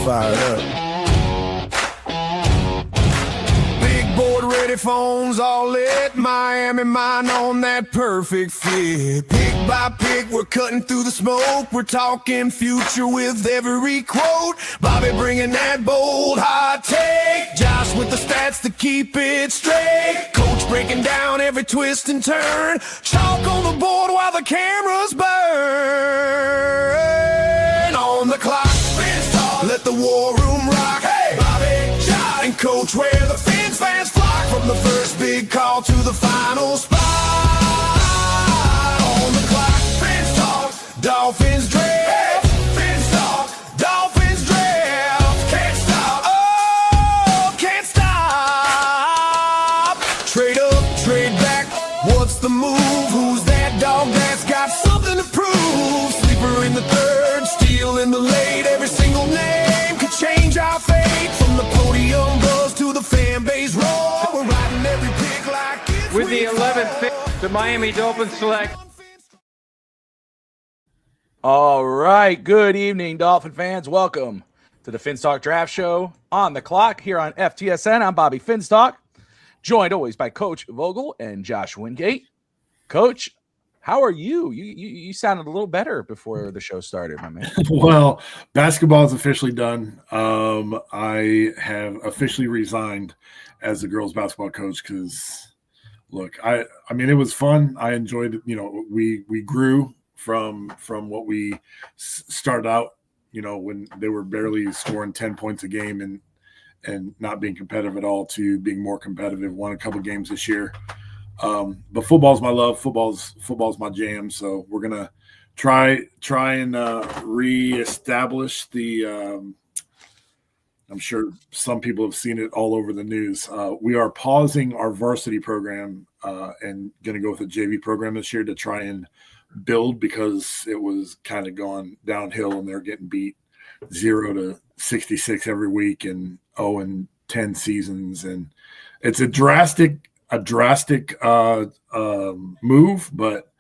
fired up. Big board ready, phones all lit. Miami mine on that perfect fit. Pick by pick, we're cutting through the smoke. We're talking future with every quote. Bobby bringing that bold hot take. Josh with the stats to keep it straight. Coach breaking down every twist and turn. Chalk on the board while the cameras burn. On the clock, let the war room rock. Hey, Bobby, Josh, and Coach where the fans flock. From the first big call to the final spot. On the clock, fans talk, Dolphins draft. Fans talk, Dolphins draft. Can't stop, oh, can't stop. Trade up, trade back, what's the move? Who's that dog that's got something to prove? Sleeper in the third, steal in the late. Every single name could change our fate. From the podium buzz to the fan base roar. We're riding every pick like it's With the 11th pick, the Miami Dolphins select. All right. Good evening, Dolphin fans. Welcome to the Finstock Draft Show on the clock here on FTSN. I'm Bobby Finstock, joined always by Coach Vogel and Josh Wingate. Coach, how are you? You sounded a little better before the show started, my man. Well, basketball is officially done. I have officially resigned as the girls basketball coach because, look, I mean, it was fun. I enjoyed it. You know, we grew from what we started out, you know, when they were barely scoring 10 points a game and not being competitive at all to being more competitive. Won a couple games this year. But football's my love. Football's my jam. So we're gonna try and reestablish the. I'm sure some people have seen it all over the news. We are pausing our varsity program and going to go with a JV program this year to try and build because it was kind of going downhill and they're getting beat 0-66 every week and 0-10 seasons, and it's a drastic move, but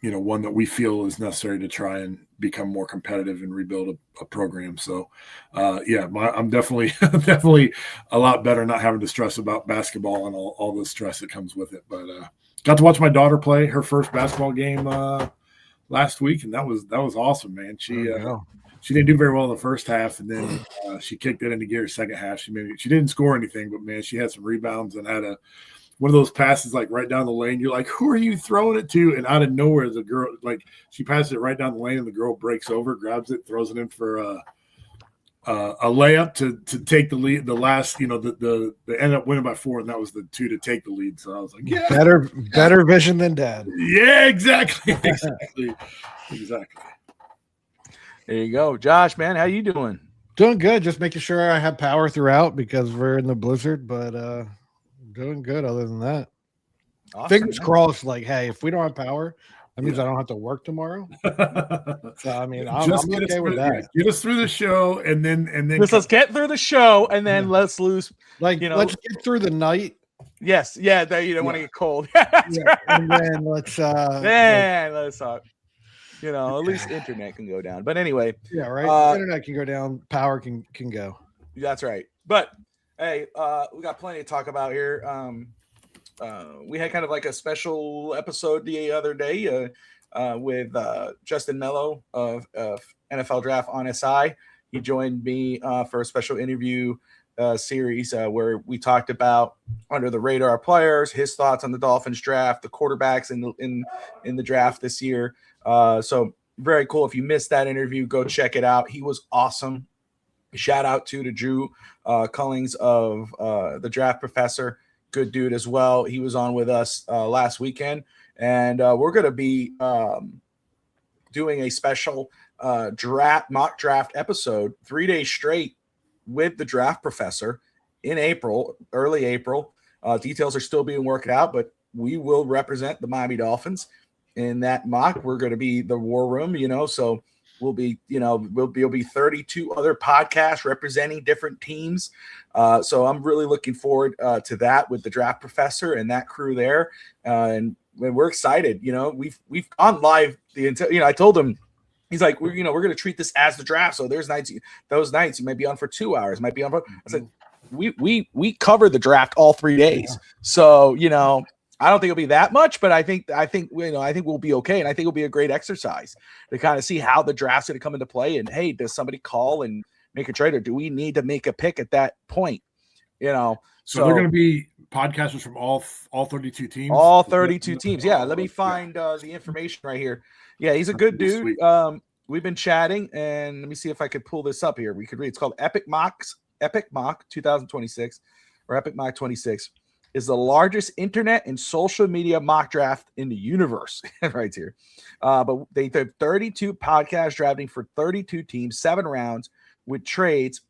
you know, one that we feel is necessary to try and become more competitive and rebuild a program. So I'm definitely a lot better not having to stress about basketball and all the stress that comes with it. But got to watch my daughter play her first basketball game last week, and that was awesome, man. She didn't do very well in the first half, and then she kicked it into gear second half. She didn't score anything, but man, she had some rebounds and had one of those passes like right down the lane. You're like, who are you throwing it to? And out of nowhere, the girl, like, she passes it right down the lane, and the girl breaks over, grabs it, throws it in for a layup to take the lead. The last, you know, they ended up winning by 4, and that was the 2 to take the lead. So I was like, yeah, better vision than dad. Yeah, exactly. There you go. Josh, man, how you doing? Doing good. Just making sure I have power throughout because we're in the blizzard, but doing good other than that. Awesome, Fingers man. crossed, like, hey, if we don't have power, that means I don't have to work tomorrow. So, I mean, I'm okay with that. Get us through the show, and then Let's get through the show, and then let's lose. Like, you know, let's get through the night. Yes, yeah, you don't want to get cold. That's right. And then let's let's talk. You know, at least internet can go down. But anyway, yeah, right. Internet can go down, power can go. That's right. But hey, we got plenty to talk about here. We had kind of like a special episode the other day with Justin Mello of NFL Draft on SI. He joined me for a special interview series where we talked about under the radar players, his thoughts on the Dolphins draft, the quarterbacks in the draft this year. So very cool. If you missed that interview, go check it out. He was awesome. Shout out to Drew Cullings of the Draft Professor. Good dude as well. He was on with us last weekend, and we're going to be doing a special mock draft episode 3 days straight with the Draft Professor in April, early April. Details are still being worked out, but we will represent the Miami Dolphins in that mock. We're going to be the war room, you know, so we'll be 32 other podcasts representing different teams. So I'm really looking forward to that with the Draft Professor and that crew there. And we're excited. You know, we've gone live I told him He's like, we're going to treat this as the draft. So those nights you might be on for 2 hours, might be on for. I said, we cover the draft all 3 days. So, I don't think it'll be that much, but I think we'll be okay. And I think it'll be a great exercise to kind of see how the draft's going to come into play. And hey, does somebody call and make a trade, or do we need to make a pick at that point? So they're going to be podcasters from all 32 teams. All 32 teams. Yeah. Let me find the information right here. Yeah, he's a good dude. Sweet. We've been chatting, and let me see if I could pull this up here. We could read. It's called Epic Mock 2026, or Epic Mock 26. Is the largest internet and social media mock draft in the universe. Right here. But they have 32 podcasts drafting for 32 teams, 7 rounds with trades.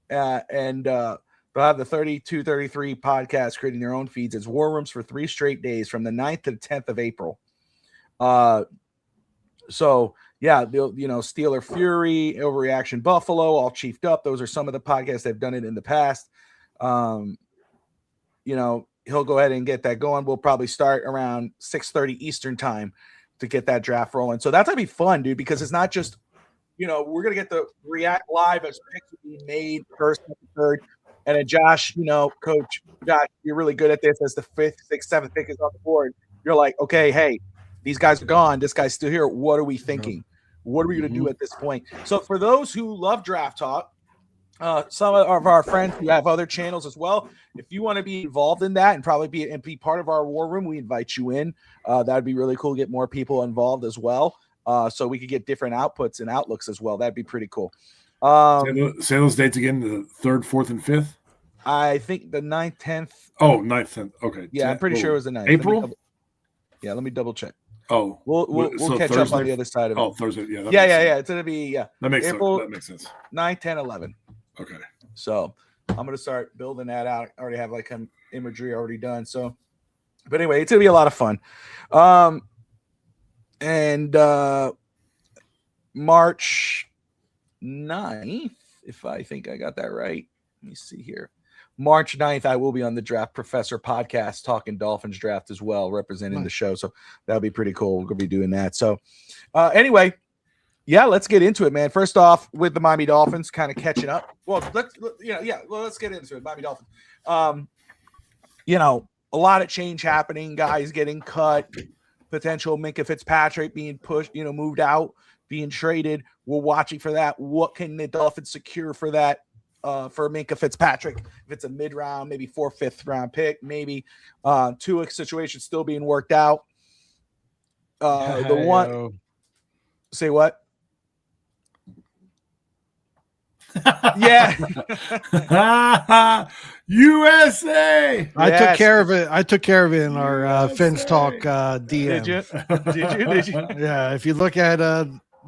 And they'll have the 32, 33 podcasts creating their own feeds as war rooms for 3 straight days from the 9th to the 10th of April. So yeah, they'll, Steeler Fury, Overreaction Buffalo, all chiefed up. Those are some of the podcasts that have done it in the past. He'll go ahead and get that going. We'll probably start around 6:30 Eastern time to get that draft rolling. So that's going to be fun, dude, because it's not just, we're going to get to react live as picks are being made first, third. And then Josh, Coach Josh, you're really good at this as the 5th, 6th, 7th pick is on the board. You're like, okay, hey, these guys are gone. This guy's still here. What are we thinking? What are we going to do at this point? So for those who love Draft Talk, some of our friends who have other channels as well, if you want to be involved in that and probably be part of our war room, we invite you in. That'd be really cool to get more people involved as well, so we could get different outputs and outlooks as well. That'd be pretty cool. Say those dates again: the 3rd, 4th, and 5th. I think the 9th, 10th. Oh, 9th, 10th. Okay. Yeah, I'm pretty sure it was the 9th. April. Let me double check. Oh, we'll catch Thursday? up on the other side of it. Oh, Thursday. Yeah. It's gonna be That makes April, sense. That makes sense. 9, 10, 11. Okay. So I'm gonna start building that out. I already have like some imagery already done. So, but anyway, it's gonna be a lot of fun. And March 9th, if I think I got that right. Let me see here. March 9th, I will be on the Draft Professor podcast talking Dolphins draft as well, representing the show. So that'll be pretty cool. We're going to be doing that. So anyway, let's get into it, man. First off, with the Miami Dolphins kind of catching up. Well, let's get into it. Miami Dolphins. A lot of change happening, guys getting cut, potential Minkah Fitzpatrick being pushed, moved out, being traded. We're watching for that. What can the Dolphins secure for that? For Minkah Fitzpatrick, if it's a mid-round, maybe 4th, 5th round pick, maybe Tua situation still being worked out. Say what? Yeah. USA. I took care of it. I took care of it in our Fins Talk DM. Did you? Yeah. If you look at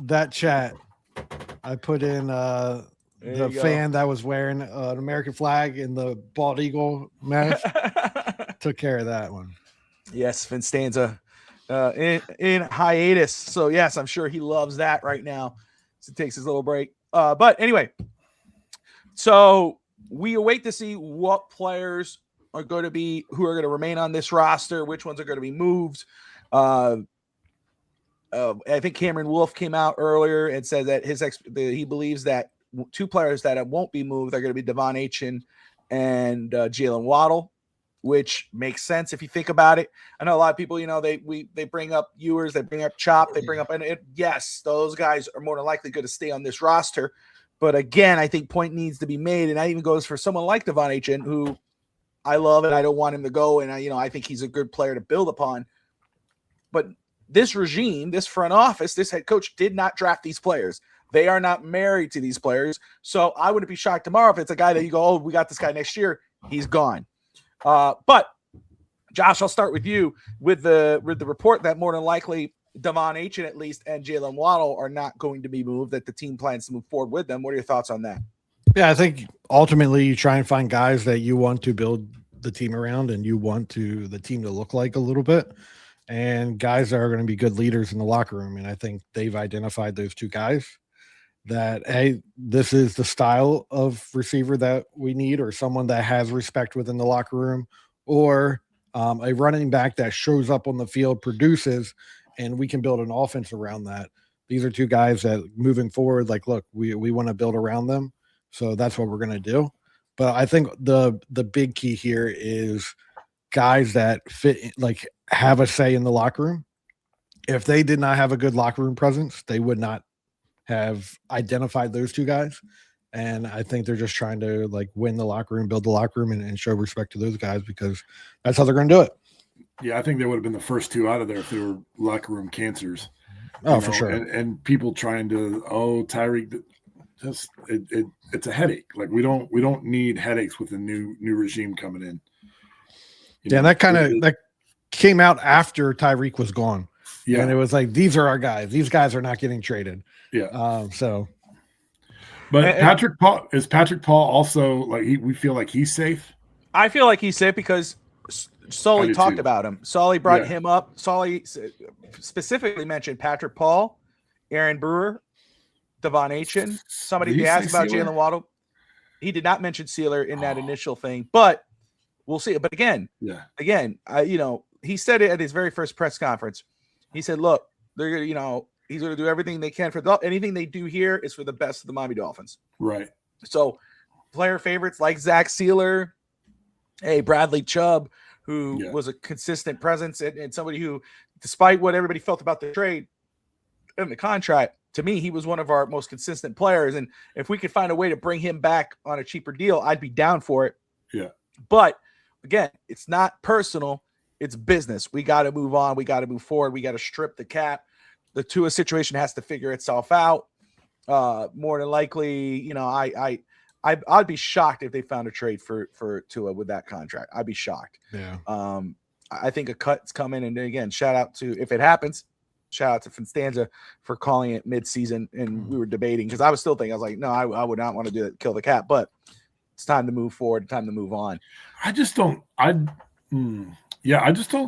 that chat, I put in the fan that was wearing an American flag in the bald eagle mask. Took care of that one. Yes, Vince Stanza in hiatus. So yes, I'm sure he loves that right now. So takes his little break. But anyway, so we await to see what players are going to be, who are going to remain on this roster, which ones are going to be moved. I think Cameron Wolf came out earlier and said that he believes that 2 players that won't be moved are going to be Devon Achane and Jalen Waddle, which makes sense if you think about it. I know a lot of people, they bring up Ewers, they bring up Chop, they bring up, yes, those guys are more than likely going to stay on this roster. But again, I think point needs to be made, and that even goes for someone like Devon Achane, who I love and I don't want him to go, and I think he's a good player to build upon. But this regime, this front office, this head coach did not draft these players. They are not married to these players. So I wouldn't be shocked tomorrow if it's a guy that you go, oh, we got this guy next year. He's gone. But Josh, I'll start with you with the report that more than likely Devon Achane at least and Jalen Waddle are not going to be moved, that the team plans to move forward with them. What are your thoughts on that? Yeah, I think ultimately you try and find guys that you want to build the team around and you want the team to look like a little bit, and guys that are going to be good leaders in the locker room. And I think they've identified those 2 guys that, hey, this is the style of receiver that we need, or someone that has respect within the locker room, or a running back that shows up on the field, produces, and we can build an offense around that. these are two guys that moving forward, like, look, we want to build around them. So that's what we're going to do. But I think the big key here is guys that fit, like, have a say in the locker room. If they did not have a good locker room presence, they would not have identified those two guys. And I think they're just trying to, like, win the locker room, build the locker room, and show respect to those guys, because that's how they're going to do it. Yeah, I think they would have been the first two out of there if they were locker room cancers. Oh, for sure. And people trying to, Tyreek, just it's a headache. Like, we don't need headaches with a new regime coming in. And that that came out after Tyreek was gone. Yeah, and it was like, these are our guys. These guys are not getting traded. Yeah. But Patrick Paul also, like, we feel like he's safe. I feel like he's safe because Sully talked about him. Sully brought him up. Sully specifically mentioned Patrick Paul, Aaron Brewer, Devon Achen. Somebody asked about Jalen Waddle. He did not mention Sealer in that initial thing, but we'll see. But again, he said it at his very first press conference. He said, look, they're going to, he's going to do everything they can for anything they do here is for the best of the Miami Dolphins. Right. So player favorites like Zach Sealer, Bradley Chubb, who was a consistent presence and somebody who, despite what everybody felt about the trade and the contract, to me, he was one of our most consistent players. And if we could find a way to bring him back on a cheaper deal, I'd be down for it. Yeah. But again, it's not personal. It's business. We got to move on. We got to move forward. We got to strip the cap. The Tua situation has to figure itself out. More than likely, I'd be shocked if they found a trade for Tua with that contract. I'd be shocked. Yeah. I think a cut's coming. And again, shout out to, if it happens, shout out to Finstanza for calling it mid-season. And we were debating, because I was still thinking, I was like, no, I would not want to do it, kill the cap. But it's time to move forward, time to move on. I just don't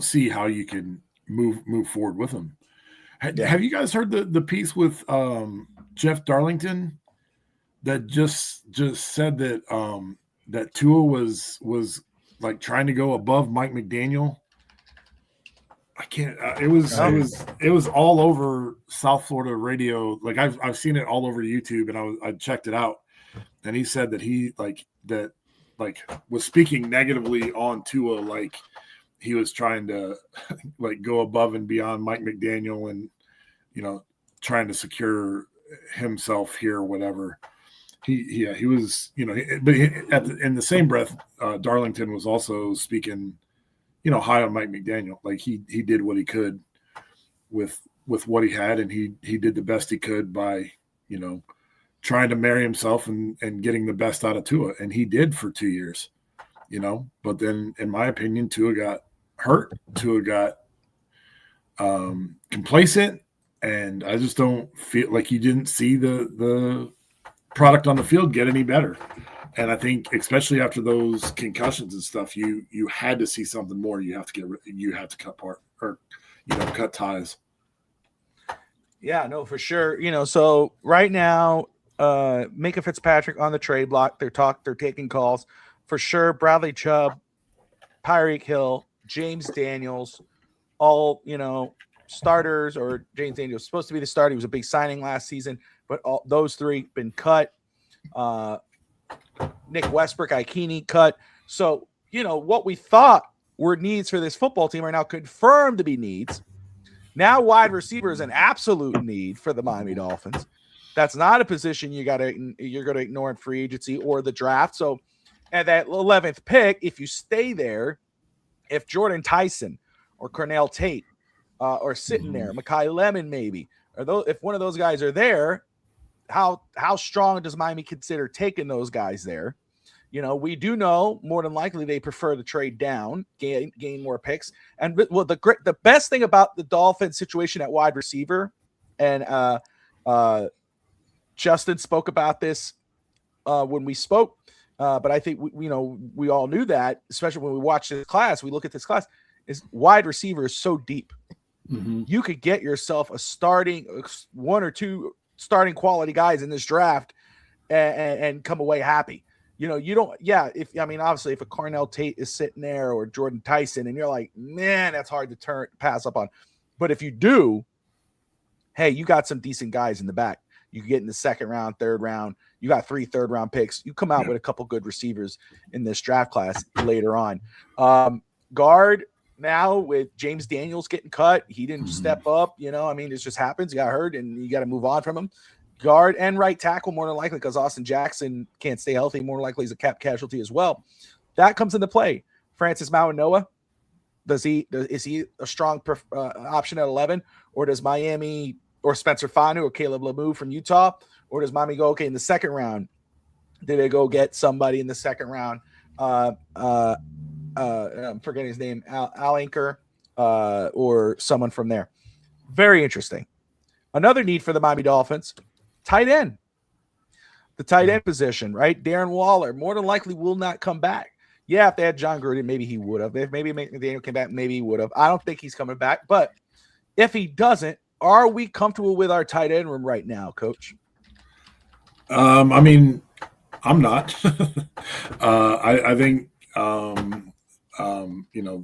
see how you can move forward with him. Have you guys heard the piece with Jeff Darlington that just said that that Tua was like trying to go above Mike McDaniel? I can't. It was all over South Florida radio. Like, I've seen it all over YouTube, and I checked it out. And he said that he was speaking negatively on Tua, like he was trying to like go above and beyond Mike McDaniel and, trying to secure himself here or whatever. He was, but in the same breath, Darlington was also speaking, high on Mike McDaniel. Like, he did what he could with what he had, and he did the best he could by, trying to marry himself and getting the best out of Tua. And he did for 2 years, but then in my opinion, Tua got hurt. Tua got complacent, and I just don't feel like you didn't see the product on the field get any better. And I think, especially after those concussions and stuff, you had to see something more. You have to cut ties. Yeah, no, for sure. So right now, Minka Fitzpatrick on the trade block. They're taking calls for sure. Bradley Chubb, Tyreek Hill, James Daniels, all, starters, or James Daniels was supposed to be the starter. He was a big signing last season, but all those three been cut. Nick Westbrook, Ikini cut. So, what we thought were needs for this football team are now confirmed to be needs. Now wide receiver is an absolute need for the Miami Dolphins. That's not a position you're going to ignore in free agency or the draft. So at that 11th pick, if you stay there, if Jordan Tyson or Cornell Tate are sitting there, Mekhi Lemon maybe, or if one of those guys are there, how strong does Miami consider taking those guys there? We do know more than likely they prefer to trade down, gain more picks. And the best thing about the Dolphins situation at wide receiver, and Justin spoke about this when we spoke, but I think we all knew that, especially when we watched this class. We look at this class, is wide receiver is so deep. Mm-hmm. You could get yourself one or two starting quality guys in this draft and come away happy. Obviously if a Cornell Tate is sitting there or Jordan Tyson and you're like, man, that's hard to pass up on. But if you do, hey, you got some decent guys in the back. You get in the second round, third round. You got 3 third-round picks. You come out with a couple good receivers in this draft class later on. Guard now with James Daniels getting cut. He didn't step up. I mean, it just happens. He got hurt, and you got to move on from him. Guard and right tackle more than likely because Austin Jackson can't stay healthy. More than likely he's a cap casualty as well. That comes into play. Francis Mauanoa, is he a strong option at 11, or does Miami or Spencer Fanu or Caleb Lamu from Utah, or does Miami go, okay, in the second round, did they go get somebody in the second round? I'm forgetting his name, Al Anchor, or someone from there. Very interesting. Another need for the Miami Dolphins, tight end. The tight end position, right? Darren Waller more than likely will not come back. Yeah, if they had John Gruden, maybe he would have. If maybe McDaniel came back, maybe he would have. I don't think he's coming back. But if he doesn't, are we comfortable with our tight end room right now, Coach? I mean, I'm not. I think the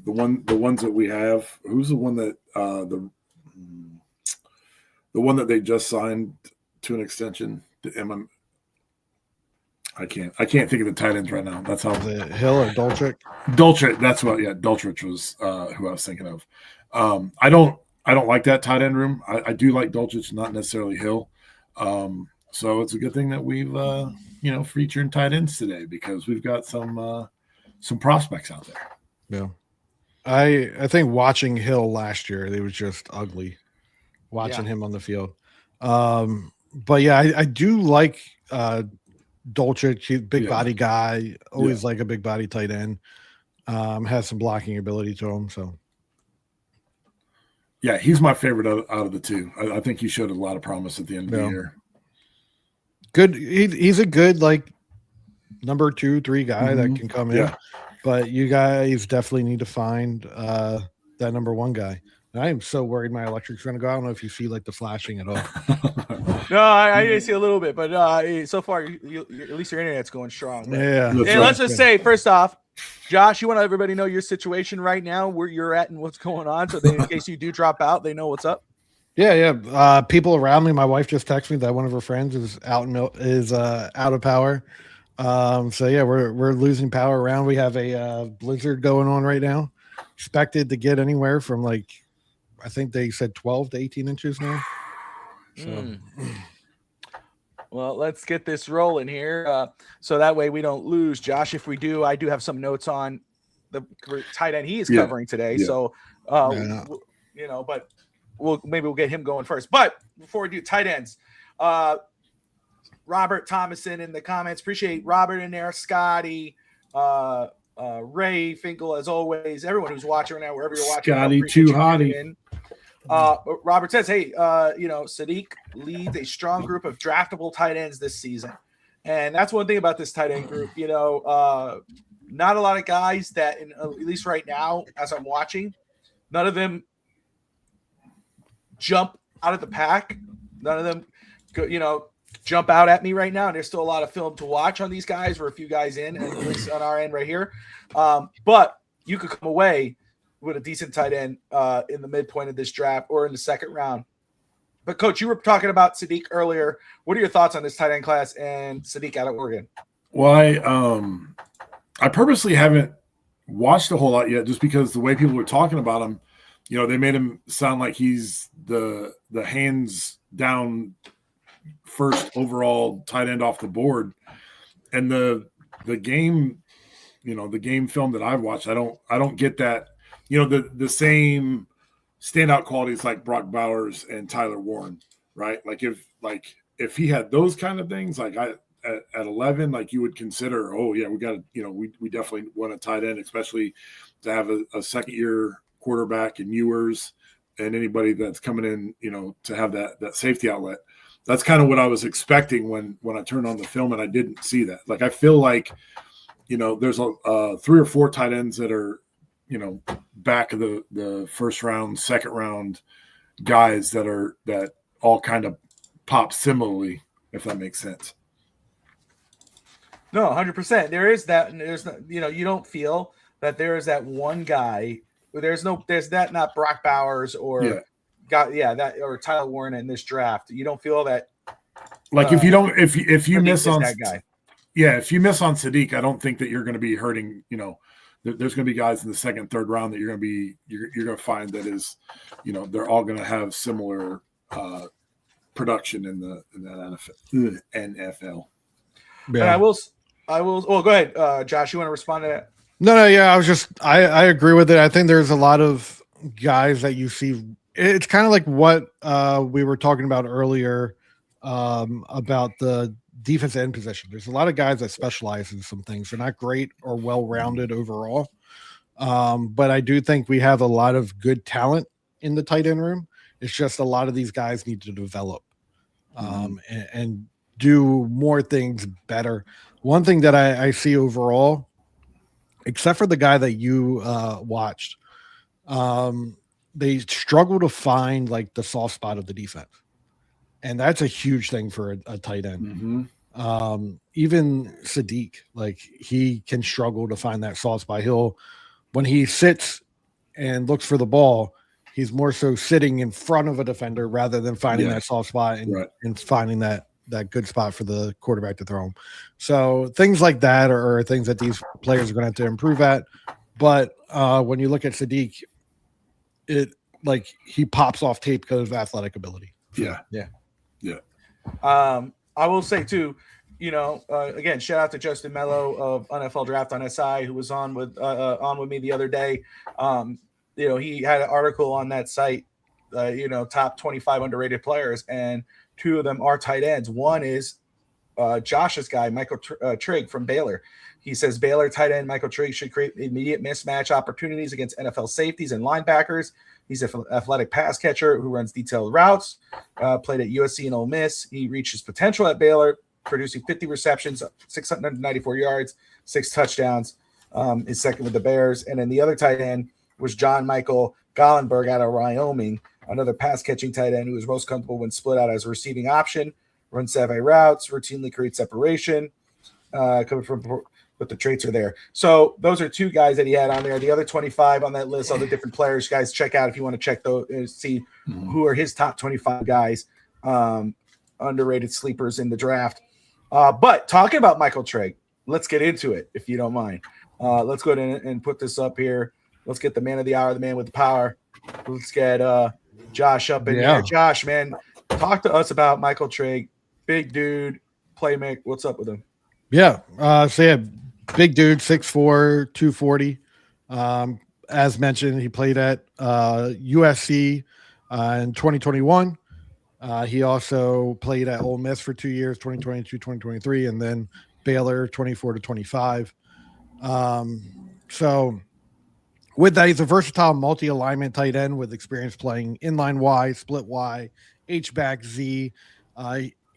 ones that we have. Who's the one that the one that they just signed to an extension? I can't think of the tight ends right now. That's how the Hill or Dolchich. That's what. Yeah, Dolchich was who I was thinking of. I don't like that tight end room. I do like Dolchich, not necessarily Hill. So it's a good thing that we've featured tight ends today because we've got some prospects out there. Yeah, I think watching Hill last year, it was just ugly watching him on the field. But yeah, I do like Dolchich, he's a big body guy, always like a big body tight end. Has some blocking ability to him. So yeah, he's my favorite out of the two. I think he showed a lot of promise at the end of the year. Good. He's a good number 2, 3 guy that can come in. But you guys definitely need to find that number 1 guy. And I am so worried my electric's going to go. I don't know if you see the flashing at all. No, I see a little bit, but so far, at least your internet's going strong. Yeah. Let's just say, first off, Josh, you want to let everybody know your situation right now, where you're at and what's going on, so in case you do drop out, they know what's up. Yeah. People around me. My wife just texted me that one of her friends is out of power. So yeah, we're losing power around. We have a blizzard going on right now. Expected to get anywhere from I think they said 12 to 18 inches now. So. Well, let's get this rolling here, so that way we don't lose. Josh, if we do, I do have some notes on the tight end he is covering today. Yeah. So, but we'll get him going first. But before we do tight ends, Robert Thomason in the comments. Appreciate Robert in there, Scotty, Ray Finkel, as always. Everyone who's watching right now, wherever you're watching. Scotty, too hottie. Robert says, hey, Sadiq leads a strong group of draftable tight ends this season. And that's one thing about this tight end group. Not a lot of guys that, at least right now, as I'm watching, none of them jump out of the pack. None of them, jump out at me right now. And there's still a lot of film to watch on these guys. We're a few guys in, at least on our end right here. But you could come away with a decent tight end in the midpoint of this draft or in the second round. But, Coach, you were talking about Sadiq earlier. What are your thoughts on this tight end class and Sadiq out of Oregon? Well, I purposely haven't watched a whole lot yet just because the way people were talking about him, they made him sound like he's the hands down first overall tight end off the board. And the game, the game film that I've watched, I don't get that. The same standout qualities like Brock Bowers and Tyler Warren, right? If he had those kind of things, at 11, you would consider, we got to, we definitely want a tight end, especially to have a second year quarterback and Ewers and anybody that's coming in, to have that safety outlet. That's kind of what I was expecting when I turned on the film, and I didn't see that. I feel like, there's 3 or 4 tight ends that are, back of the first round, second round guys that all kind of pop similarly, if that makes sense. No, 100%. There is that, and there's not, you don't feel that there is that one guy. There's not Brock Bowers or that or Tyler Warren in this draft. You don't feel that Like if you don't, if you Sadiq miss is on that guy. Yeah, if you miss on Sadiq, I don't think that you're going to be hurting. There's going to be guys in the second, third round that you're going to find that is, they're all going to have similar production in that NFL. Yeah. And I will. Oh, go ahead, Josh. You want to respond to that? No. Yeah, I agree with it. I think there's a lot of guys that you see. It's kind of like what we were talking about earlier about the defense end position. There's a lot of guys that specialize in some things. They're not great or well-rounded overall. But I do think we have a lot of good talent in the tight end room. It's just a lot of these guys need to develop and do more things better. One thing that I see overall, except for the guy that you watched, they struggle to find like the soft spot of the defense. And that's a huge thing for a tight end. Even Sadiq, like he can struggle to find that soft spot. When he sits and looks for the ball, he's more so sitting in front of a defender rather than finding that soft spot and finding that good spot for the quarterback to throw him. So things like that are things that these players are going to have to improve at. But when you look at Sadiq, it like he pops off tape because of athletic ability. Yeah. I will say too, again, shout out to Justin Mello of NFL Draft on SI, who was on with me the other day. He had an article on that site, top 25 underrated players, and two of them are tight ends. One is Josh's guy, Michael Trigg from Baylor. He says Baylor tight end Michael Trigg should create immediate mismatch opportunities against NFL safeties and linebackers. He's an athletic pass catcher who runs detailed routes, played at USC and Ole Miss. He reached his potential at Baylor, producing 50 receptions, 694 yards, 6 touchdowns. Is second with the Bears. And then the other tight end was John Michael Gollenberg out of Wyoming, another pass-catching tight end who was most comfortable when split out as a receiving option, runs savvy routes, routinely creates separation, coming from – but the traits are there. So those are two guys that he had on there. The other 25 on that list, all the different players, guys, check out if you want to check those, see who are his top 25 guys, underrated sleepers in the draft. But talking about Michael Trigg, let's get into it, if you don't mind. Let's go ahead and put this up here. Let's get the man of the hour, the man with the power. Let's get Josh up in here. Josh, man, talk to us about Michael Trigg. Big dude, playmaker. What's up with him? Yeah. Big dude, 6'4", 240. As mentioned, he played at USC in 2021. He also played at Ole Miss for 2 years, 2022, 2023, and then Baylor 24 to 25. So with that, he's a versatile multi-alignment tight end with experience playing inline Y, split Y, H-back Z.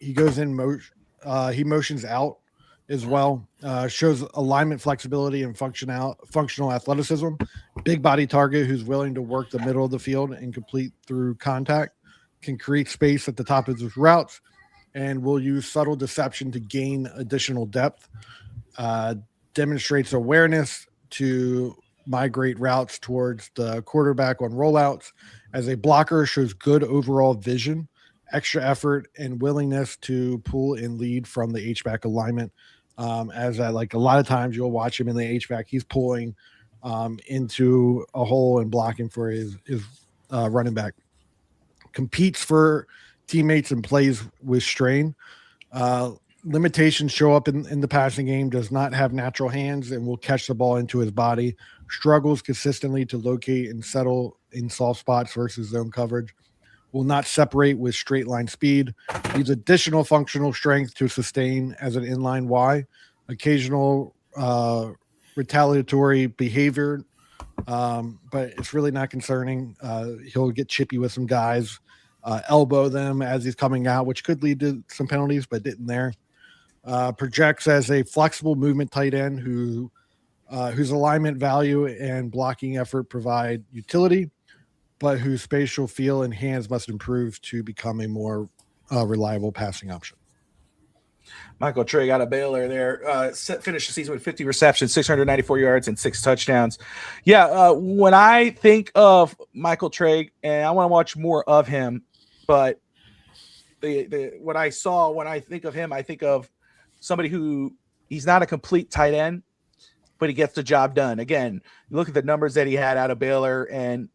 He goes in motion. He motions out as well. Shows alignment flexibility and functional athleticism. Big body target who's willing to work the middle of the field and complete through contact. Can create space at the top of his routes and will use subtle deception to gain additional depth. Demonstrates awareness to migrate routes towards the quarterback on rollouts. As a blocker, shows good overall vision, extra effort, and willingness to pull and lead from the H-back alignment. Like a lot of times you'll watch him in the H-back, he's pulling into a hole and blocking for his running back. Competes for teammates and plays with strain. Limitations show up in the passing game, does not have natural hands and will catch the ball into his body. Struggles consistently to locate and settle in soft spots versus zone coverage. Will not separate with straight line speed. Needs additional functional strength to sustain as an inline Y. Occasional retaliatory behavior, but it's really not concerning. He'll get chippy with some guys, elbow them as he's coming out, which could lead to some penalties, but didn't there. Projects as a flexible movement tight end whose alignment value and blocking effort provide utility, but whose spatial feel and hands must improve to become a more reliable passing option. Michael Trigg out of Baylor there. Finished the season with 50 receptions, 694 yards, and 6 touchdowns. Yeah, when I think of Michael Trigg, and I want to watch more of him, but what I saw when I think of him, I think of somebody who he's not a complete tight end, but he gets the job done. Again, you look at the numbers that he had out of Baylor, and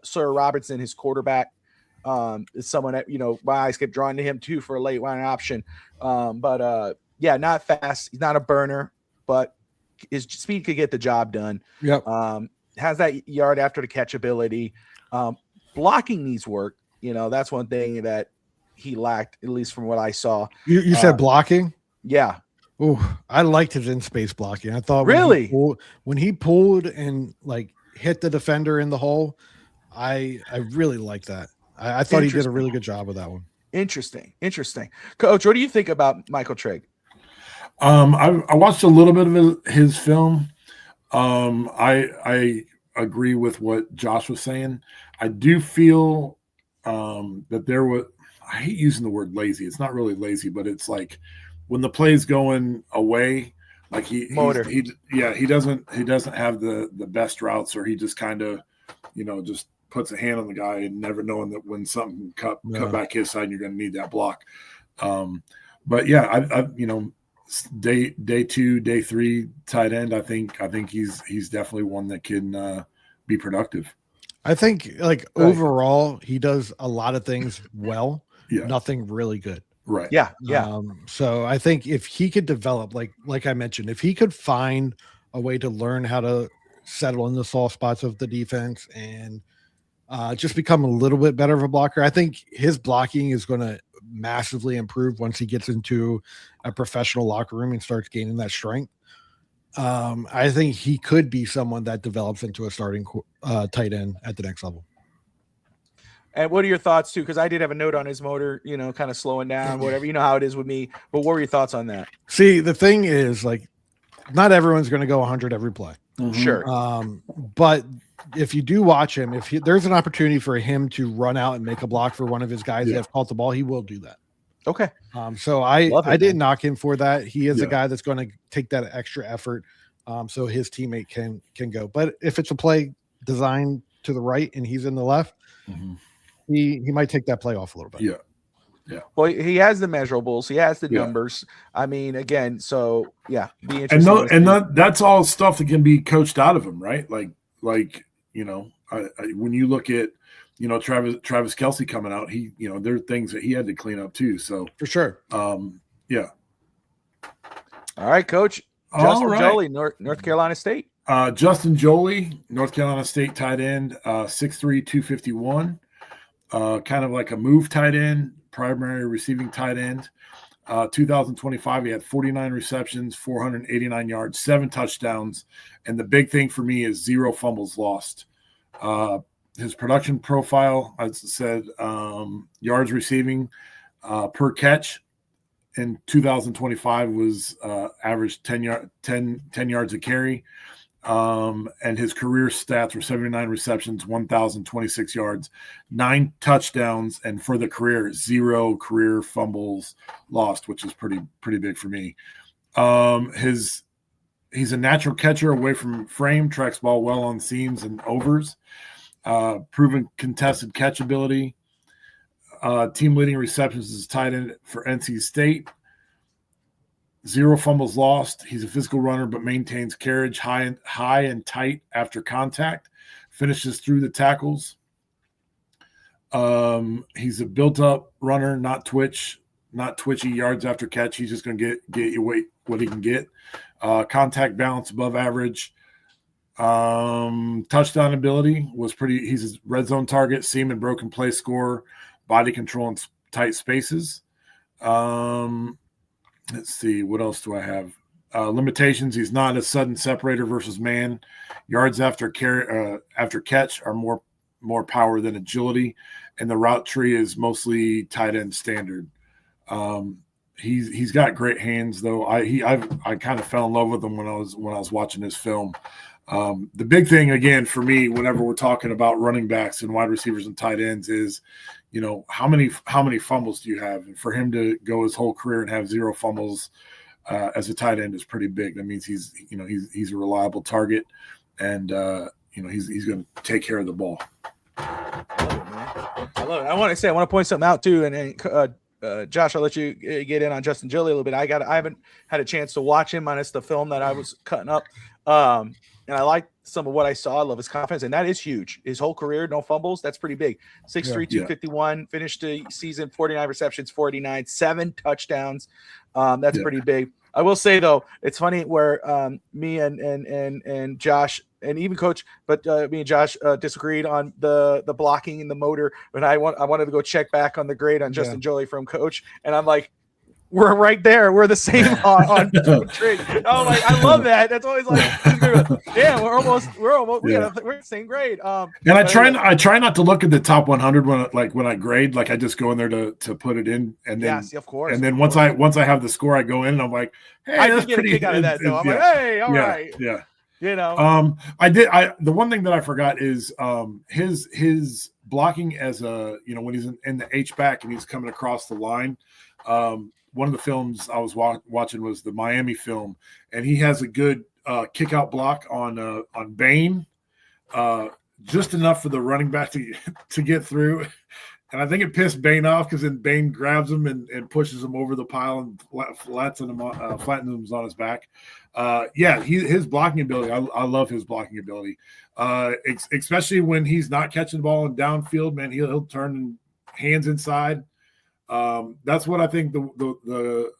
Sir Robertson, his quarterback, is someone that, my eyes kept drawing to him too for a late line option. Yeah, not fast. He's not a burner, but his speed could get the job done. Yep. Has that yard after the catch ability. Blocking needs work. That's one thing that he lacked, at least from what I saw. You said blocking? Yeah. Oh, I liked his in space blocking. I thought really when he pulled and like hit the defender in the hole, I really liked that. I thought he did a really good job with that one. Interesting. Coach, what do you think about Michael Trigg? I watched a little bit of his film. I agree with what Josh was saying. I do feel that there was, I hate using the word lazy. It's not really lazy, but it's like when the play's going away, like he doesn't have the best routes, or he just kind of, just puts a hand on the guy and never knowing that when something cut back his side, you're going to need that block. But yeah, I day 2, day 3 tight end. I think he's definitely one that can be productive. I think overall he does a lot of things well. Yeah. Nothing really good. Right. Yeah. So I think if he could develop, like I mentioned, if he could find a way to learn how to settle in the soft spots of the defense and just become a little bit better of a blocker, I think his blocking is going to massively improve once he gets into a professional locker room and starts gaining that strength. I think he could be someone that develops into a starting tight end at the next level. And what are your thoughts too? Because I did have a note on his motor, kind of slowing down, whatever. You know how it is with me. But what were your thoughts on that? See, the thing is, not everyone's going to go 100 every play. Mm-hmm. Sure. But if you do watch him, there's an opportunity for him to run out and make a block for one of his guys that have caught the ball, he will do that. Okay. So I didn't knock him for that. He is a guy that's going to take that extra effort, so his teammate can go. But if it's a play designed to the right and he's in the left, he might take that play off a little bit. Yeah. Well, he has the measurables. He has the numbers. I mean, again, so yeah. Be interesting. That's all stuff that can be coached out of him, right? Like when you look at Travis Kelce coming out, he there are things that he had to clean up too. So for sure. Yeah. All right, Coach. Justin Jolie, North Carolina State. Justin Jolie, North Carolina State tight end, 6'3", 251. Kind of like a move tight end, primary receiving tight end. 2025, he had 49 receptions, 489 yards, 7 touchdowns. And the big thing for me is 0 fumbles lost. His production profile, as I said, yards receiving per catch in 2025 was average 10 yards a carry. And his career stats were 79 receptions, 1,026 yards, 9 touchdowns, and for the career, 0 career fumbles lost, which is pretty big for me. He's a natural catcher away from frame, tracks ball well on seams and overs, proven contested catch ability, team leading receptions as tight end for NC State. 0 fumbles lost. He's a physical runner, but maintains carriage high and tight after contact. Finishes through the tackles. He's a built-up runner, not twitchy yards after catch. He's just going to get you what he can get. Contact balance above average. Touchdown ability was pretty. He's a red zone target, seam and broken play scorer, body control in tight spaces. Let's see, what else do I have? Limitations: he's not a sudden separator versus man. Yards after catch are more power than agility, and the route tree is mostly tight end standard. He's got great hands, though. I kind of fell in love with him when I was watching his film. The big thing again for me, whenever we're talking about running backs and wide receivers and tight ends, is how many fumbles do you have? And for him to go his whole career and have 0 fumbles as a tight end is pretty big. That means he's a reliable target, and he's going to take care of the ball. I love it. I want to point something out too, and Josh, I'll let you get in on Justin Gilly a little bit. I haven't had a chance to watch him minus the film that I was cutting up. And I like some of what I saw. I love his confidence, and that is huge. His whole career, no fumbles. That's pretty big. 6'3", 251, finished the season, 49 receptions, 49, 7 touchdowns. That's pretty big. I will say though, it's funny where me and Josh and even Coach, but me and Josh disagreed on the blocking and the motor. But I wanted to go check back on the grade on Justin Jolie from Coach, and I'm like, we're right there. We're the same on trade. Oh, like I love that. That's always like, damn, we're the same grade. And I try not to look at the top 100 when I grade. Like I just go in there to put it in, and then of course. And then once I have the score, I go in and I'm like, hey, I did get a kick out of that though. I'm like, hey, all right. Yeah. The one thing that I forgot is his blocking as a when he's in the H back and he's coming across the line. One of the films I was watching was the Miami film, and he has a good kick out block on Bain, just enough for the running back to get through. And I think it pissed Bain off because then Bain grabs him and pushes him over the pile and flattens him on his back. His blocking ability. I love his blocking ability, especially when he's not catching the ball in downfield. Man, he'll turn hands inside. That's what I think the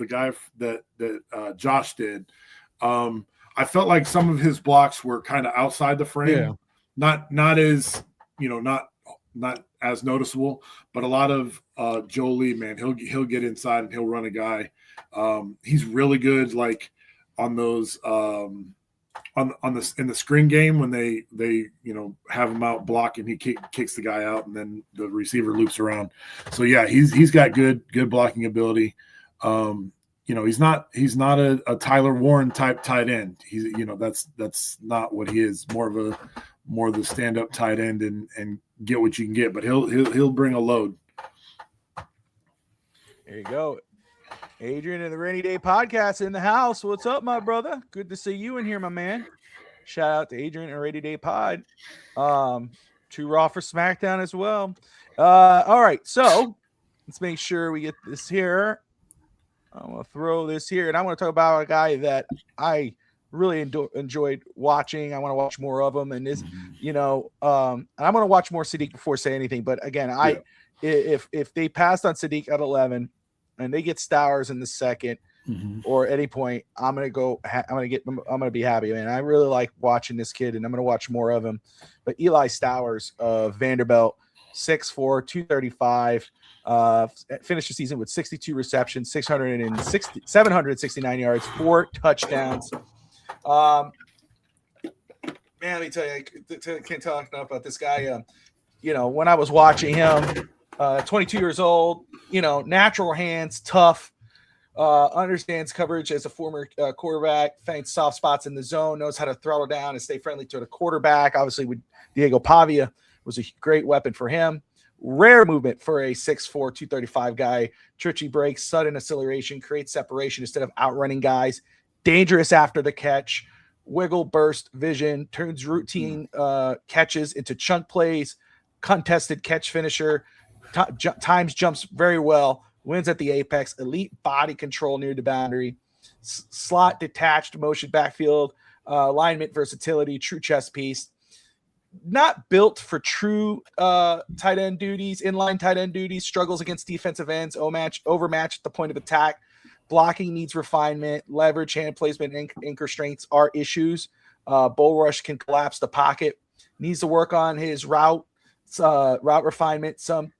guy that Josh did. I felt like some of his blocks were kind of outside the frame, not as not as noticeable, but a lot of Jolie, man, he'll get inside and he'll run a guy. He's really good, like on those in the screen game when they have him out blocking, he kicks the guy out and then the receiver loops around. So yeah, he's got good blocking ability. He's not a Tyler Warren type tight end. He's that's not what he is. More of the stand up tight end and get what you can get, but he'll bring a load. There you go. Adrian and the Rainy Day Podcast in the house. What's up, my brother? Good to see you in here, my man. Shout out to Adrian and Rainy Day Pod. Too Raw for SmackDown as well. All right, so let's make sure we get this here. I'm going to throw this here, and I want to talk about a guy that I really enjoyed watching. I want to watch more of him, and this, and I'm going to watch more Sadiq before say anything. But again, if they passed on Sadiq at 11, and they get Stowers in the second or any point, I'm going to be happy, man. I really like watching this kid, and I'm going to watch more of him. But Eli Stowers of Vanderbilt, 6'4", 235, finished the season with 62 receptions, 769 yards, 4 touchdowns. Man, let me tell you, I can't talk enough about this guy. When I was watching him, 22 years old, natural hands, tough, understands coverage as a former quarterback, finds soft spots in the zone, knows how to throttle down and stay friendly to the quarterback. Obviously, with Diego Pavia was a great weapon for him. Rare movement for a 6'4", 235 guy. Twitchy breaks, sudden acceleration, creates separation instead of outrunning guys. Dangerous after the catch. Wiggle, burst, vision, turns routine catches into chunk plays. Contested catch finisher. Times jumps very well, wins at the apex, elite body control near the boundary, slot detached motion backfield, alignment versatility, true chess piece. Not built for true tight end duties, inline tight end duties, struggles against defensive ends, overmatch at the point of attack. Blocking needs refinement, leverage, hand placement, and anchor strengths are issues. Bull rush can collapse the pocket. Needs to work on his route refinement, some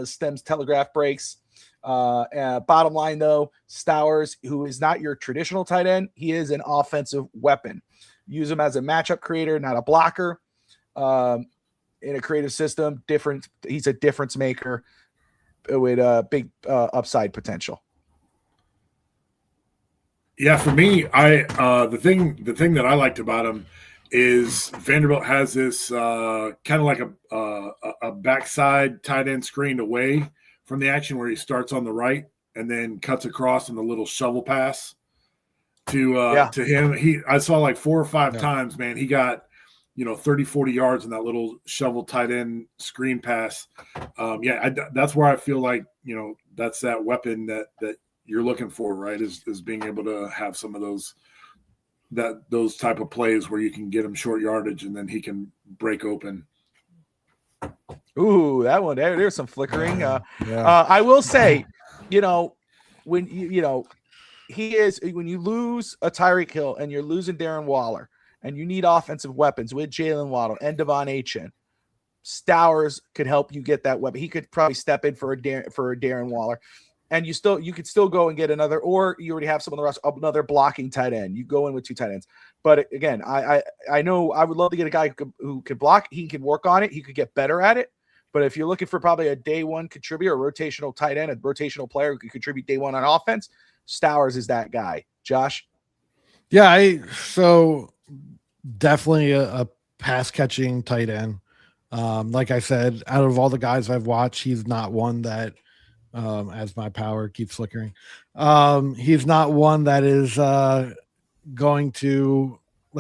stems, telegraph breaks. Bottom line, though, Stowers, who is not your traditional tight end, he is an offensive weapon. Use him as a matchup creator, not a blocker. In a creative system, he's a difference maker with a big upside potential. Yeah, for me, the thing that I liked about him is Vanderbilt has this kind of like a backside tight end screen away from the action where he starts on the right and then cuts across in the little shovel pass to him. I saw like 4 or 5 times, man. He got 30, 40 yards in that little shovel tight end screen pass. That's where I feel like that's that weapon that you're looking for, right? Is being able to have some of those type of plays where you can get him short yardage and then he can break open. Ooh, that one there's some flickering. I will say, when when you lose a Tyreek Hill and you're losing Darren Waller and you need offensive weapons with Jalen Waddle and Devon Achane, Stowers could help you get that weapon. He could probably step in for a Darren Waller. And you could still go and get another, or you already have someone on the roster, another blocking tight end. You go in with 2 tight ends. But again, I know I would love to get a guy who could block. He can work on it. He could get better at it. But if you're looking for probably a day one contributor, a rotational tight end, a rotational player who could contribute day one on offense, Stowers is that guy. Josh? Yeah, so definitely a pass catching tight end. Like I said, out of all the guys I've watched, he's not one that as my power keeps flickering. He's not one that is going to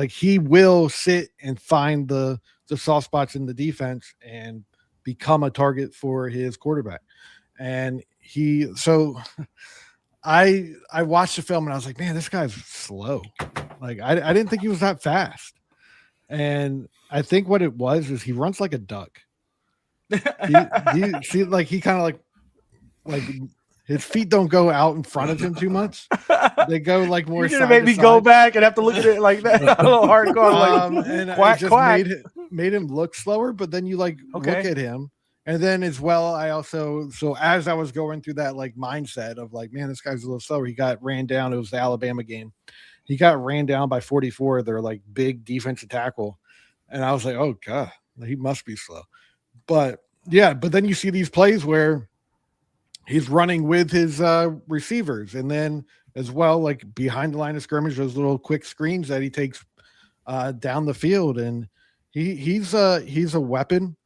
he will sit and find the soft spots in the defense and become a target for his quarterback. And I watched the film and I was like, man, this guy's slow. I didn't think he was that fast. And I think what it was is he runs like a duck. You see, he kind of like his feet don't go out in front of him too much. They go more. You're gonna make me go back and have to look at it like that. A little hardcore. And quack, I just quack. made him look slower. But then you look at him, and then as well, I also as I was going through that mindset of man, this guy's a little slower. He got ran down. It was the Alabama game. He got ran down by 44. They're big defensive tackle, and I was like, oh god, he must be slow. But yeah, but then you see these plays where he's running with his receivers, and then as well, behind the line of scrimmage, those little quick screens that he takes down the field, and he's a weapon.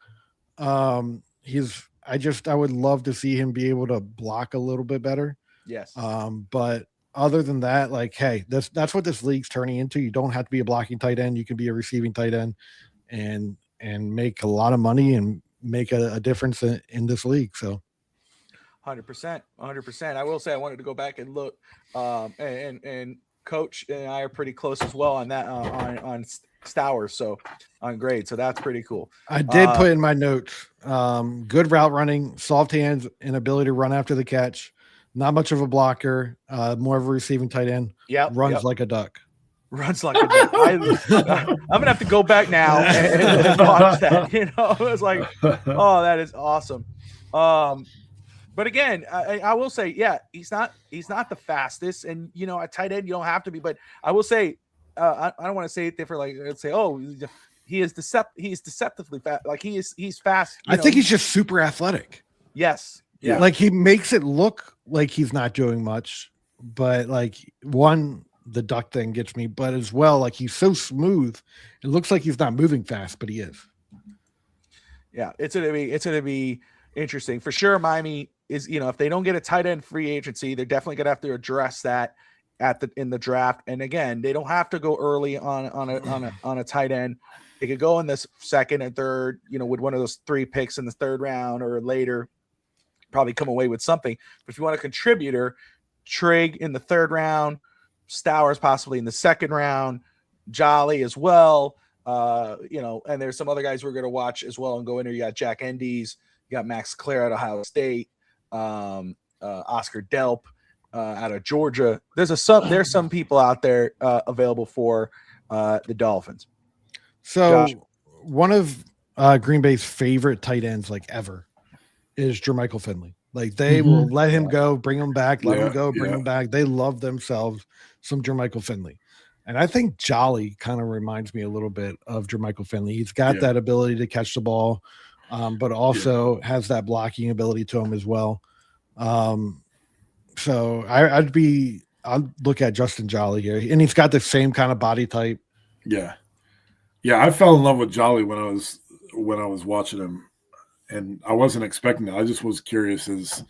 I would love to see him be able to block a little bit better. Yes. But other than that, hey, that's what this league's turning into. You don't have to be a blocking tight end. You can be a receiving tight end and make a lot of money and make a difference in this league. So 100%. I will say I wanted to go back and look, and Coach and I are pretty close as well on that on Stowers, so on grade. So that's pretty cool. I did put in my notes, good route running, soft hands, and ability to run after the catch. Not much of a blocker, more of a receiving tight end. Yeah, runs like a duck. Runs like a duck. I'm gonna have to go back now and watch that. It's oh, that is awesome. But again, I will say, yeah, he's not the fastest, and at tight end you don't have to be. But I will say, I don't want to say it different. Let's say, oh, he's deceptively fast. He's fast. I think he's just super athletic. Yes, yeah. He makes it look like he's not doing much, but the duck thing gets me. But as well, he's so smooth, it looks like he's not moving fast, but he is. Yeah, it's gonna be interesting for sure. Miami is, if they don't get a tight end free agency, they're definitely gonna have to address that in the draft. And again, they don't have to go early on a tight end. They could go in this second and third, with one of those 3 picks in the 3rd round or later, probably come away with something. But if you want a contributor, Trigg in the 3rd round, Stowers possibly in the 2nd round, Jolly as well. And there's some other guys we're going to watch as well and go in there. You got Jack Endies, you got Max Clare at Ohio State, Oscar Delp out of Georgia. There's some people out there available for the Dolphins. So Josh? One of Green Bay's favorite tight ends ever is Jermichael Finley. They will let him go, bring him back, let him go, bring him back. They love themselves some Jermichael Finley. And I think Jolly kind of reminds me a little bit of Jermichael Finley. He's got that ability to catch the ball, but also has that blocking ability to him as well. So I'd look at Justin Jolly here, and he's got the same kind of body type. Yeah. Yeah, I fell in love with Jolly when I was watching him, and I wasn't expecting it. I just was curious as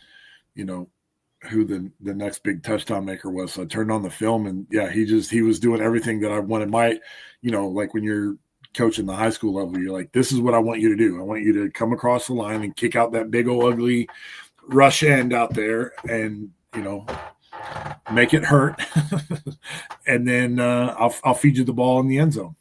who the next big touchdown maker was. So I turned on the film, and yeah, he was doing everything that I wanted. Like when you're coaching the high school level, you're like, this is what I want you to do. I want you to come across the line and kick out that big old ugly rush end out there, and make it hurt, and then I'll feed you the ball in the end zone.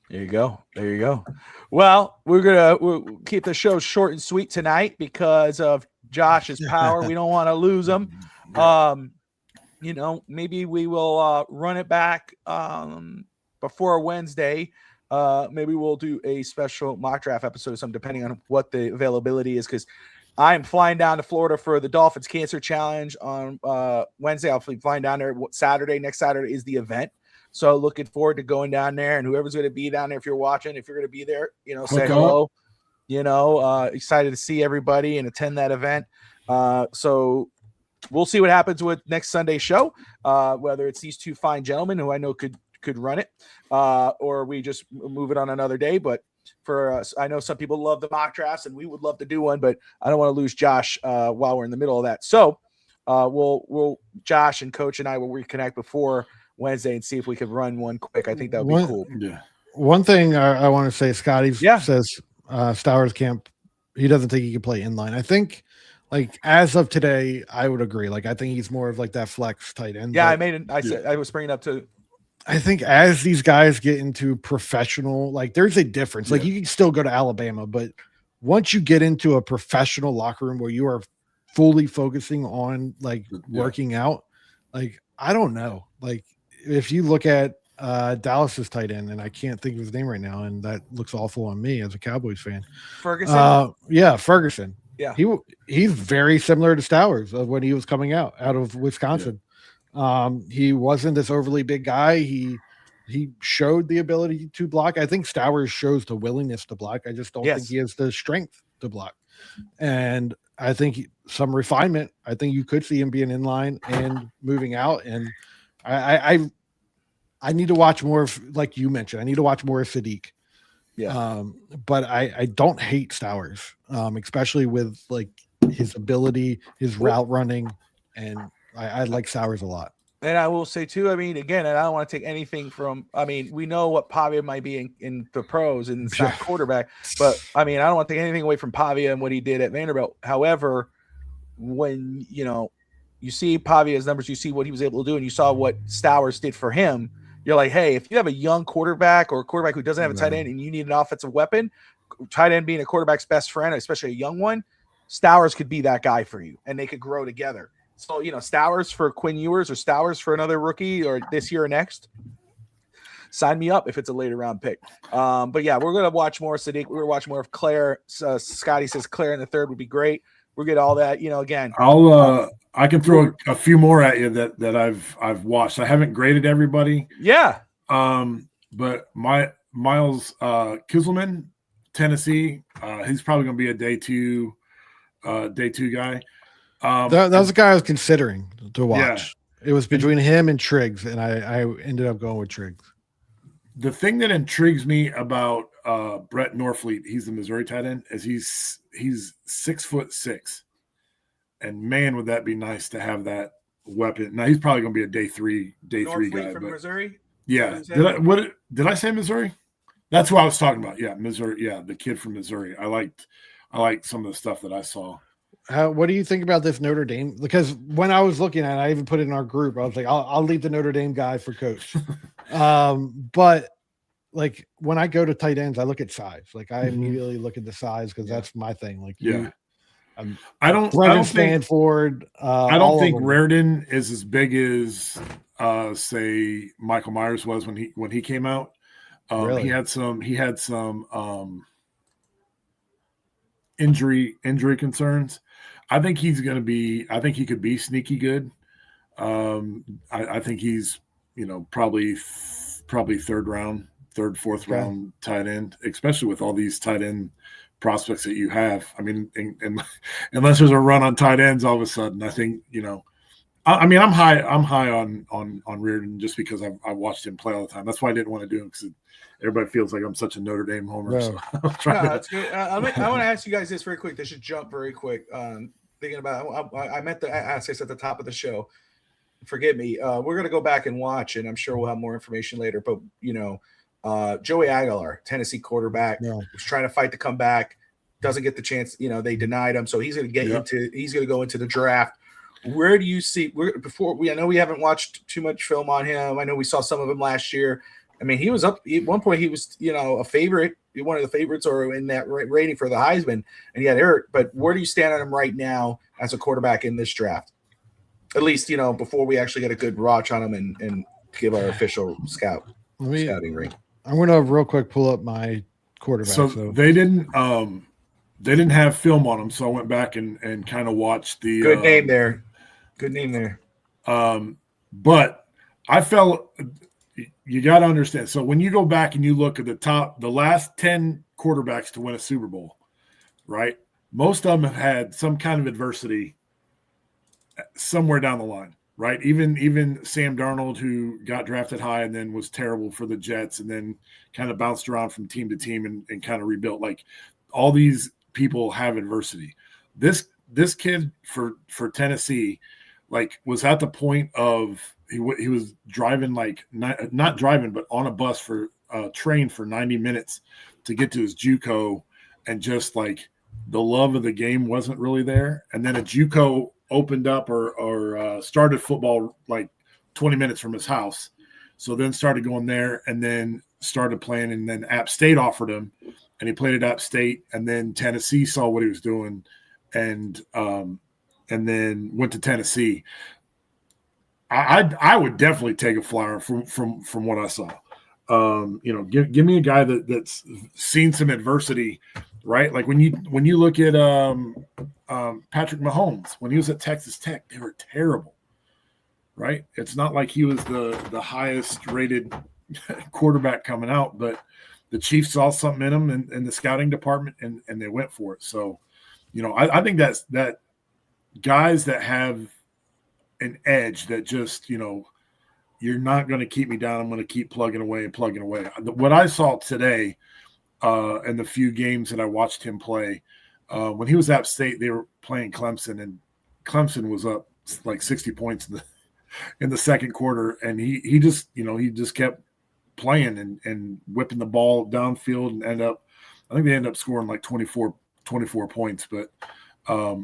There you go. Well, we'll keep the show short and sweet tonight because of Josh's power. We don't want to lose him. Maybe we will run it back before Wednesday. Maybe we'll do a special mock draft episode or something, depending on what the availability is, because I'm flying down to Florida for the Dolphins Cancer Challenge on Wednesday. I'll be flying down there Saturday. Next Saturday is the event. So looking forward to going down there, and whoever's going to be down there, if you're watching, if you're going to be there, say hello. Excited to see everybody and attend that event. So we'll see what happens with next Sunday's show, whether it's these two fine gentlemen who I know could run it, or we just move it on another day. But for us, I know some people love the mock drafts, and we would love to do one, but I don't want to lose Josh while we're in the middle of that. So we'll Josh and Coach and I will reconnect before Wednesday and see if we could run one quick. I think that would be cool. Yeah. One thing I want to say, Scotty says Stowers can't. He doesn't think he can play inline. I think, like, as of today, I would agree. Like, I think he's more of like that flex tight end. Yeah, I was bringing up to. I think as these guys get into professional, like, there's a difference. Like, you can still go to Alabama, but once you get into a professional locker room where you are fully focusing on like working out, like, I don't know. Like, if you look at Dallas's tight end, and I can't think of his name right now, and that looks awful on me as a Cowboys fan. Ferguson. Ferguson. Yeah, he's very similar to Stowers of when he was coming out of Wisconsin. He wasn't this overly big guy. He showed the ability to block. I think Stowers shows the willingness to block. I just don't think he has the strength to block. And I think some refinement. I think you could see him being in line and moving out. And I need to watch more of, like you mentioned, I need to watch more of Sadiq. Yeah. But I don't hate Stowers, especially with like his ability, his route running, and I like Stowers a lot. And I will say too, I mean, again, and I don't want to take anything from, I mean, we know what Pavia might be in the pros and it's not quarterback, but I mean, I don't want to take anything away from Pavia and what he did at Vanderbilt. However, when, you see Pavia's numbers, you see what he was able to do, and you saw what Stowers did for him. You're like, hey, if you have a young quarterback or a quarterback who doesn't have a tight end and you need an offensive weapon, tight end being a quarterback's best friend, especially a young one, Stowers could be that guy for you, and they could grow together. So, Stowers for Quinn Ewers or Stowers for another rookie or this year or next, sign me up if it's a later round pick. But yeah, we're going to watch more Sadiq. We're going to watch more of Claire. Scotty says Claire in the third would be great. We'll get all that, again. I can throw a few more at you that I've watched. I haven't graded everybody. Yeah. But Miles Kisselman, Tennessee, he's probably going to be a day two guy. That was the guy I was considering to watch. Yeah. It was between him and Triggs, and I ended up going with Triggs. The thing that intrigues me about Brett Norfleet, he's the Missouri tight end, is he's 6'6", and man, would that be nice to have that weapon. Now he's probably going to be a day three guy. From Missouri. Yeah. Did I say Missouri? That's what I was talking about. Yeah, Missouri. Yeah, the kid from Missouri. I liked some of the stuff that I saw. What do you think about this Notre Dame? Because when I was looking at it, I even put it in our group. I was like, I'll leave the Notre Dame guy for coach. But like when I go to tight ends, I look at size. Like I immediately look at the size because that's my thing. Like I don't Stanford. I don't think Reardon is as big as say Michael Myers was when he came out. Really? He had some injury concerns. I think he could be sneaky good. I think he's, probably third, fourth round tight end, especially with all these tight end prospects that you have. I mean, and unless there's a run on tight ends all of a sudden, I think, I mean, I'm high on Reardon just because I watched him play all the time. That's why I didn't want to do him, because everybody feels like I'm such a Notre Dame homer. No. So I was trying to- That's good. I want to ask you guys this very quick. This should jump very quick. Thinking about, I meant to ask this at the top of the show. Forgive me. We're gonna go back and watch, and I'm sure we'll have more information later. But Joey Aguilar, Tennessee quarterback, was trying to fight to come back, doesn't get the chance. They denied him, so he's gonna he's gonna go into the draft. Where do you see? I know we haven't watched too much film on him. I know we saw some of him last year. I mean, he was up at one point. He was, a favorite, one of the favorites, or in that rating for the Heisman, and he got hurt. But where do you stand on him right now as a quarterback in this draft? At least, before we actually get a good watch on him and give our official scouting rate. I'm going to real quick pull up my quarterback. So they didn't have film on him, so I went back and kind of watched the good name there. Good name there. But I felt you got to understand. So when you go back and you look at the last 10 quarterbacks to win a Super Bowl, right? Most of them have had some kind of adversity somewhere down the line, right? Even Sam Darnold, who got drafted high and then was terrible for the Jets and then kind of bounced around from team to team and kind of rebuilt. Like, all these people have adversity. This kid for Tennessee, like, was at the point of he was driving, like, not driving, but on a bus for train for 90 minutes to get to his JUCO, and just like the love of the game wasn't really there. And then a JUCO opened up or started football like 20 minutes from his house. So then started going there and then started playing, and then App State offered him and he played at App State, and then Tennessee saw what he was doing and then went to Tennessee. I would definitely take a flyer from what I saw. Give me a guy that's seen some adversity, right? Like when you look at Patrick Mahomes, when he was at Texas Tech, they were terrible, right? It's not like he was the highest rated quarterback coming out, but the Chiefs saw something in him in the scouting department and they went for it. So, I think that guys that have an edge that just, you're not going to keep me down. I'm going to keep plugging away. What I saw today in the few games that I watched him play, when he was at App State, they were playing Clemson, and Clemson was up like 60 points in the second quarter, and he just kept playing and whipping the ball downfield and I think they ended up scoring like 24 points. But I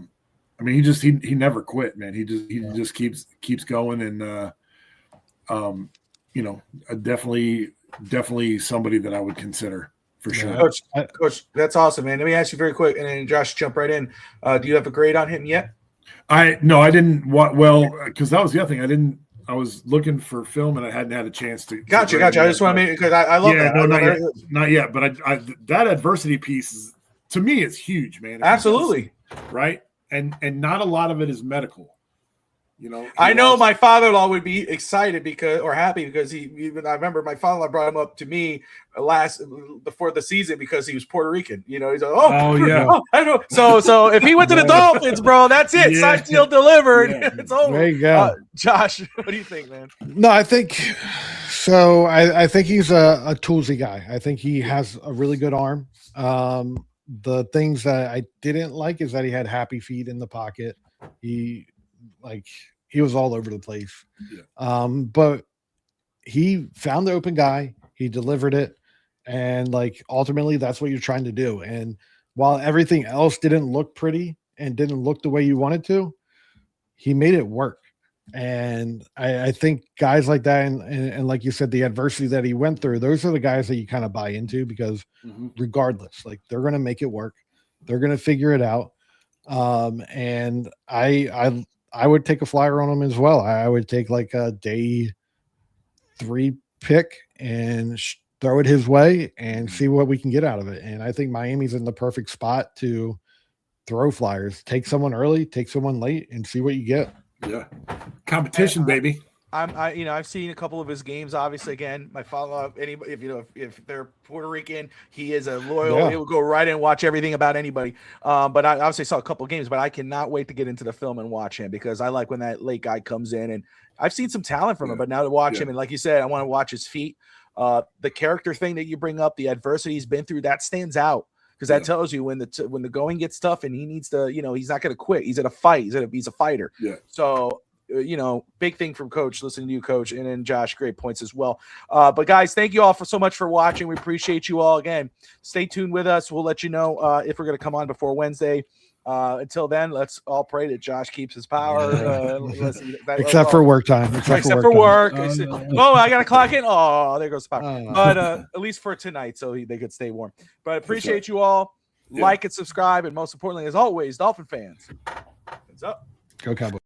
mean, he never quit, man. He just keeps going, and definitely somebody that I would consider for sure. Coach, that's awesome, man. Let me ask you very quick, and then Josh, jump right in. Do you have a grade on him yet? No, I didn't. Well, because that was the other thing. I was looking for film and I hadn't had a chance to. Gotcha. I just want to make, because I love that. No, not yet. But that adversity piece is, to me, it's huge, man. Absolutely. Right. And not a lot of it is medical. I know my father-in-law would be excited happy because I remember my father-in-law brought him up to me before the season because he was Puerto Rican. He's like, yeah. I know. So if he went to the Dolphins, bro, that's it. Signed, sealed, delivered. Yeah. It's over. There you go. Josh, what do you think, man? No, I think so. I think he's a toolsy guy. I think he has a really good arm. The things that I didn't like is that he had happy feet in the pocket. He was all over the place. Yeah. But he found the open guy, he delivered it, and ultimately that's what you're trying to do. And while everything else didn't look pretty and didn't look the way you wanted to, he made it work. And I think guys like that, and like you said, the adversity that he went through, those are the guys that you kind of buy into, because regardless, they're going to make it work. They're going to figure it out. And I would take a flyer on him as well. I would take a day 3 pick and throw it his way and see what we can get out of it. And I think Miami's in the perfect spot to throw flyers. Take someone early, take someone late, and see what you get. Yeah. Competition, baby. I've seen a couple of his games. Obviously, again, my follow-up. Anybody, if they're Puerto Rican, he is a loyal. Yeah. He will go right in and watch everything about anybody. But I obviously saw a couple of games. But I cannot wait to get into the film and watch him because I like when that late guy comes in, and I've seen some talent from him. But now to watch him, and like you said, I want to watch his feet. The character thing that you bring up, the adversity he's been through, that stands out. Because that tells you when the going gets tough and he needs to, he's not going to quit. He's at a fight. He's a fighter. Yeah. So, big thing from Coach, listening to you, Coach, and then Josh, great points as well. But guys, thank you all so much for watching. We appreciate you all. Again, stay tuned with us. We'll let you know if we're going to come on before Wednesday. Until then, let's all pray that Josh keeps his power. Except for work time. Except for work. Oh, I got to clock in. Oh, there goes the power. But at least for tonight, so they could stay warm. But appreciate you all. Like and subscribe. And most importantly, as always, Dolphin fans, hands up. Go Cowboys.